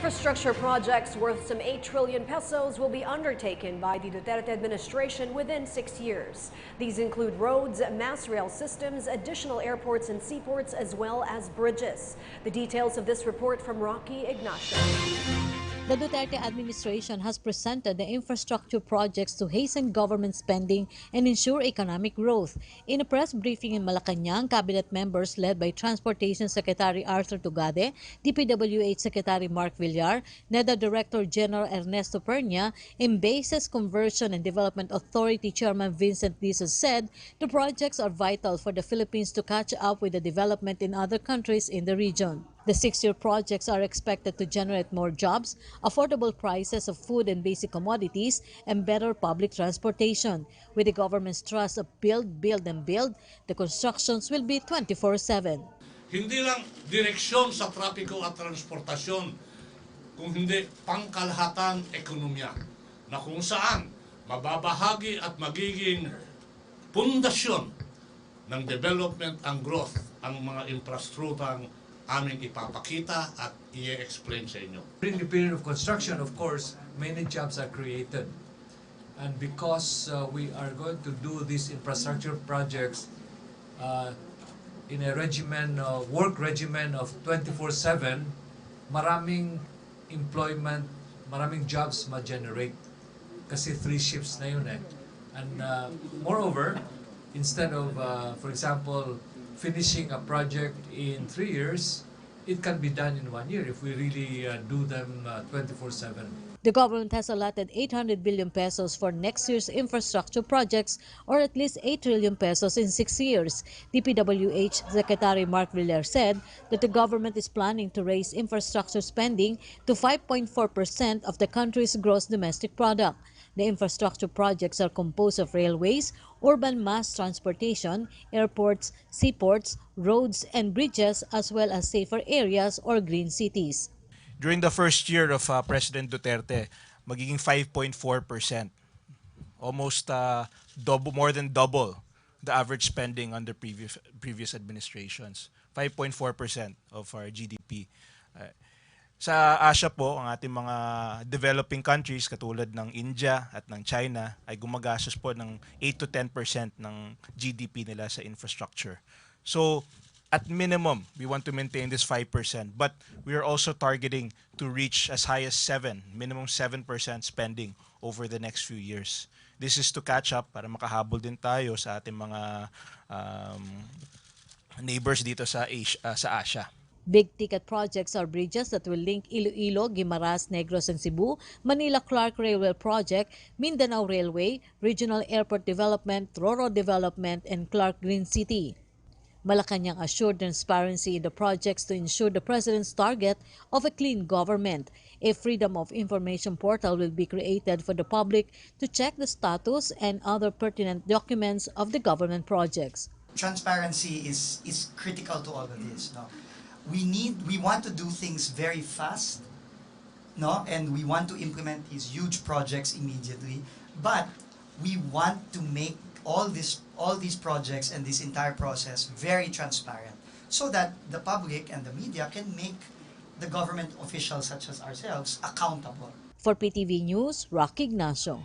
Infrastructure projects worth some 8 trillion pesos will be undertaken by the Duterte administration within 6 years. These include roads, mass rail systems, additional airports and seaports, as well as bridges. The details of this report from Rocky Ignacio. The Duterte administration has presented the infrastructure projects to hasten government spending and ensure economic growth. In a press briefing in Malacanang, cabinet members led by Transportation Secretary Arthur Tugade, DPWH Secretary Mark Villar, NEDA Director General Ernesto Pernia, and Bases Conversion and Development Authority Chairman Vincent Dizos said the projects are vital for the Philippines to catch up with the development in other countries in the region. The 6-year projects are expected to generate more jobs, affordable prices of food and basic commodities, and better public transportation. With the government's thrust of build, build, and build, the constructions will be 24/7. Hindi lang direksyon sa trapiko at transportasyon, kung hindi pangkalahatang ekonomiya, na kung saan mababahagi at magiging pundasyon ng development and growth ang mga infrastrukturang aming ipapakita at i-explain sa inyo. During the period of construction, of course, many jobs are created. And because we are going to do these infrastructure projects in a regimen, work regimen of 24/7, maraming employment, maraming jobs ma-generate. Kasi 3 shifts na yun eh. And moreover, instead of, for example, finishing a project in 3 years, it can be done in 1 year if we really do them 24/7. The government has allotted 800 billion pesos for next year's infrastructure projects, or at least 8 trillion pesos in 6 years. DPWH Secretary Mark Villar said that the government is planning to raise infrastructure spending to 5.4% of the country's gross domestic product. The infrastructure projects are composed of railways, urban mass transportation, airports, seaports, roads, and bridges, as well as safer areas or green cities. During the first year of President Duterte, magiging 5.4%. Almost more than double the average spending under previous administrations. 5.4% of our GDP. Sa Asia po, ang ating mga developing countries katulad ng India at ng China ay gumagastos po ng 8 to 10% ng GDP nila sa infrastructure. So, at minimum, we want to maintain this 5%, but we are also targeting to reach as high as minimum 7% spending over the next few years. This is to catch up para makahabol din tayo sa ating mga neighbors dito sa Asia. Big-ticket projects are bridges that will link Iloilo, Guimaras, Negros, and Cebu, Manila-Clark Railway Project, Mindanao Railway, Regional Airport Development, Roro Development, and Clark Green City. Malacanang assured transparency in the projects to ensure the President's target of a clean government. A Freedom of Information portal will be created for the public to check the status and other pertinent documents of the government projects. Transparency is critical to all of this. No? We want to do things very fast, no? And we want to implement these huge projects immediately, but we want to make all these projects and this entire process very transparent so that the public and the media can make the government officials such as ourselves accountable. For PTV News, Rocky Ignacio.